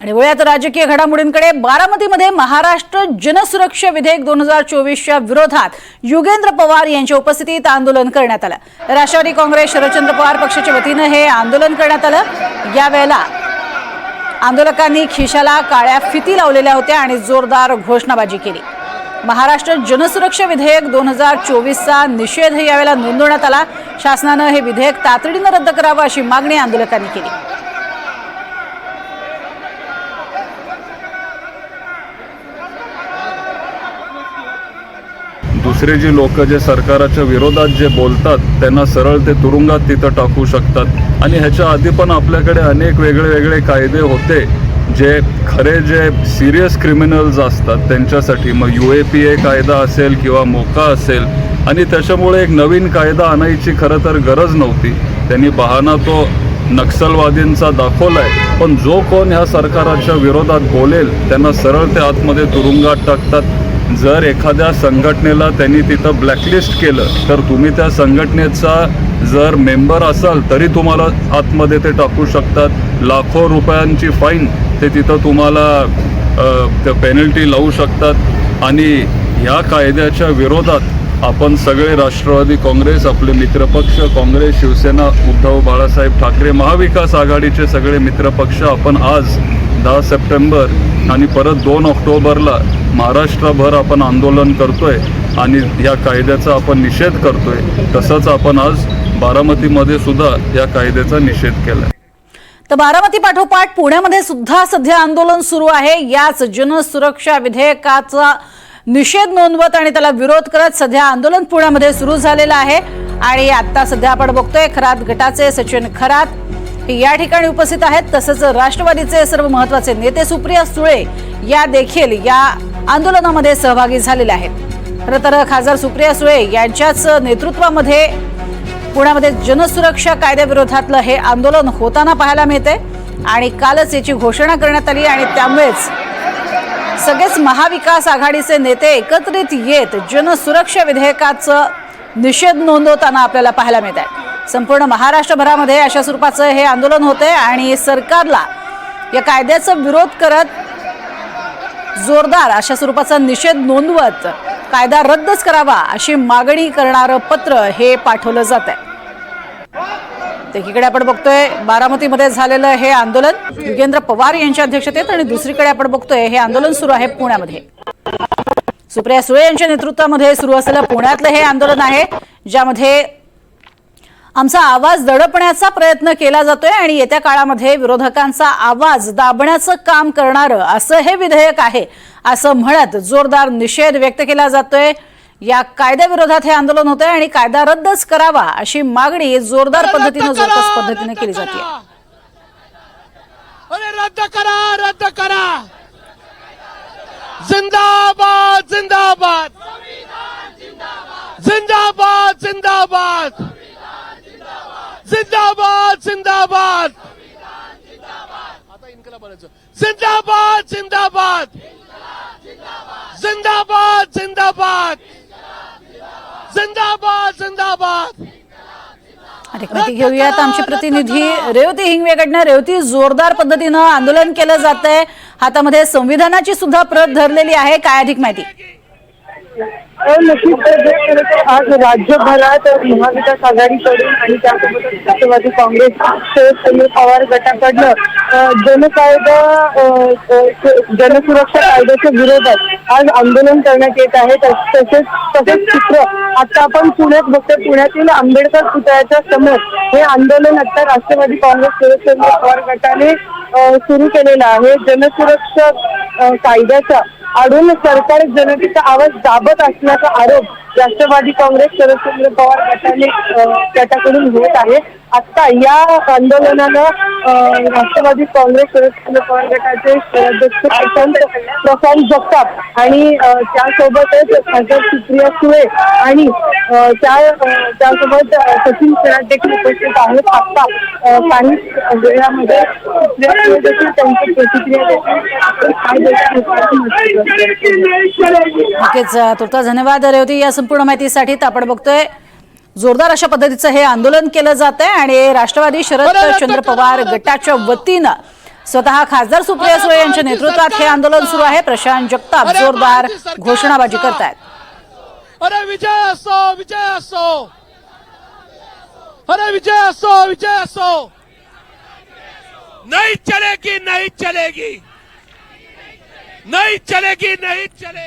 आणि वळूयात राजकीय घडामोडींकडे। बारामतीमध्ये महाराष्ट्र जनसुरक्षा विधेयक 2024च्या विरोधात युगेंद्र पवार यांच्या उपस्थितीत आंदोलन करण्यात आलं। राष्ट्रवादी काँग्रेस शरदचंद्र पवार पक्षाच्या वतीने हे आंदोलन करण्यात आलं। यावेळेला आंदोलकांनी खिशाला काळ्या फिती लावलेल्या होत्या आणि जोरदार घोषणाबाजी केली। महाराष्ट्र जनसुरक्षा विधेयक 2024चा निषेध यावेळेला नोंदवण्यात आला। शासनाने हे विधेयक तातडीने रद्द करावे अशी मागणी आंदोलकांनी केली। दुसरे जी लोक जे सरकारच्या विरोधात जे बोलतात त्यांना सरळ ते तुरुंगात तिथं टाकू शकतात। आणि ह्याच्या आधी पण आपल्याकडे अनेक वेगळे कायदे होते जे खरे जे सिरियस क्रिमिनल्स असतात त्यांच्यासाठी, मग UAPA कायदा असेल किंवा मोका असेल। आणि त्याच्यामुळे एक नवीन कायदा आणायची खरं तर गरज नव्हती। त्यांनी बहाणा तो नक्षलवादींचा दाखवलाय, पण जो कोण ह्या सरकारच्या विरोधात बोलेल त्यांना सरळ ते आतमध्ये तुरुंगात टाकतात। जर एखाद्या संघटनेला त्यांनी तिथं ब्लॅकलिस्ट केलं तर तुम्ही त्या संघटनेचा जर मेंबर असाल तरी तुम्हाला आतमध्ये ते टाकू शकतात। लाखो रुपयांची फाईन ते तिथं तुम्हाला त्या पेनल्टी लावू शकतात। आणि ह्या कायद्याच्या विरोधात आपण सगळे राष्ट्रवादी काँग्रेस, आपले मित्रपक्ष काँग्रेस, शिवसेना, उद्धव बाळासाहेब ठाकरे, महाविकास आघाडीचे सगळे मित्रपक्ष आपण आज 10 सप्टेंबर आणि परत 2 ऑक्टोबरला महाराष्ट्रभर आपण आंदोलन करतोय आणि या कायद्याचा आपण निषेध करतोय। तसंच आपण आज बारामतीमध्ये सुद्धा या कायद्याचा निषेध केलाय। तर बारामती पाठोपाठ पुण्यामध्ये सुद्धा सध्या आंदोलन सुरू आहे। याच जनसुरक्षा विधेयकाचा निषेध नोंदवत आणि त्याला विरोध करत सध्या आंदोलन पुण्यामध्ये सुरू झालेलं आहे। आणि आता सध्या आपण बघतोय खरात गटाचे सचिन खरात या ठिकाणी उपस्थित आहेत। तसंच राष्ट्रवादीचे सर्व महत्त्वाचे नेते सुप्रिया सुळे या देखील या आंदोलनामध्ये सहभागी झालेले आहेत। खरं तर खासदार सुप्रिया सुळे यांच्याच नेतृत्वामध्ये पुण्यामध्ये जनसुरक्षा कायद्याविरोधातलं हे आंदोलन होताना पाहायला मिळते आणि कालच याची घोषणा करण्यात आली आणि त्यामुळेच सगळेच महाविकास आघाडीचे नेते एकत्रित येत जनसुरक्षा विधेयकाचं निषेध नोंदवताना आपल्याला पाहायला मिळत आहे। संपूर्ण महाराष्ट्रभरामध्ये अशा स्वरूपाचं हे आंदोलन होते आणि सरकारला या कायद्याचा विरोध करत जोरदार अशा स्वरूपाचा निषेध नोंदवत कायदा रद्दच करावा अशी मागणी करणारं पत्र हे पाठवलं जात आहे। एकीकडे आपण बघतोय बारामतीमध्ये झालेलं हे आंदोलन युगेंद्र पवार यांच्या अध्यक्षतेत आणि दुसरीकडे आपण बघतोय हे आंदोलन सुरू आहे पुण्यामध्ये। सुप्रिया सुळे यांच्या नेतृत्वामध्ये सुरू असलेलं पुण्यातलं हे आंदोलन आहे, ज्यामध्ये आमचा आवाज दडपण्याचा प्रयत्न केला जातोय आणि येत्या काळामध्ये विरोधकांचा आवाज दाबण्याचं काम करणारं असं हे विधेयक आहे असं म्हणत जोरदार निषेध व्यक्त केला जातोय। या कायद्याविरोधात हे आंदोलन होतंय आणि कायदा रद्दच करावा अशी मागणी जोरदार पद्धतीने जोरकस पद्धतीने केली जाते। रद्द करा, रद्द करा, जिंदाबाद जिंदाबाद जिंदाबाद जिंदाबाद जिंदाबाद जिंदाबाद आता इनकला बोलायचं जिंदाबाद जिंदाबाद जिंदाबाद जिंदाबाद जिंदाबाद जिंदाबाद। अधिक माहिती घेऊयात आमचे प्रतिनिधी रेवती हिंगवेकडनं। रेवती, जोरदार पद्धतीनं आंदोलन केलं जात आहे, हातामध्ये संविधानाची सुद्धा प्रत धरलेली आहे, काय अधिक माहिती? नक्कीच आज राज्यभरात महाविकास आघाडीकडून आणि त्यासोबतच राष्ट्रवादी काँग्रेस शरदचंद्र पवार गटाकडनं जनसुरक्षा कायद्याच्या विरोधात आज आंदोलन करण्यात येत आहे। तसेच चित्र आता आपण पुण्यात बघतोय, पुण्यातील आंबेडकर पुतळ्याच्या समोर हे आंदोलन आता राष्ट्रवादी काँग्रेस शरदचंद्र पवार गटाने सुरू केलेलं आहे। जनसुरक्षा कायद्याचा आडून सरकार जनतेचा आवाज दाबत असल्याचा आरोप राष्ट्रवादी काँग्रेस शरदचंद्र पवार गटाकडून होत आहे। आता या आंदोलनानं राष्ट्रवादी काँग्रेस शरदचंद्र पवार गटाचे अध्यक्ष प्रशांत जगताप आणि त्यासोबतच खासदार सुप्रिया सुळे आणि त्यासोबत सचिन खरात देखील उपस्थित आहेत। आता काही वेळामध्ये सुप्रिया सुळे देखील त्यांची प्रतिक्रिया नक्कीच तुर्तास धन्यवाद रेवती या संपूर्ण माहितीसाठी। आपण बघतोय जोरदार अशा पद्धतीचं हे आंदोलन केलं जात आहे आणि राष्ट्रवादी शरदचंद्र पवार गटाच्या वतीनं स्वतः खासदार सुप्रिया सुळे यांच्या नेतृत्वात हे आंदोलन सुरू आहे. प्रशांत जगताप जोरदार घोषणाबाजी करतायत. अरे विजय असो, विजय असो, अरे विजय असो, विजय असो. नहीं चलेगी, नहीं चलेगी, नहीं चलेगी, नहीं चलेगी.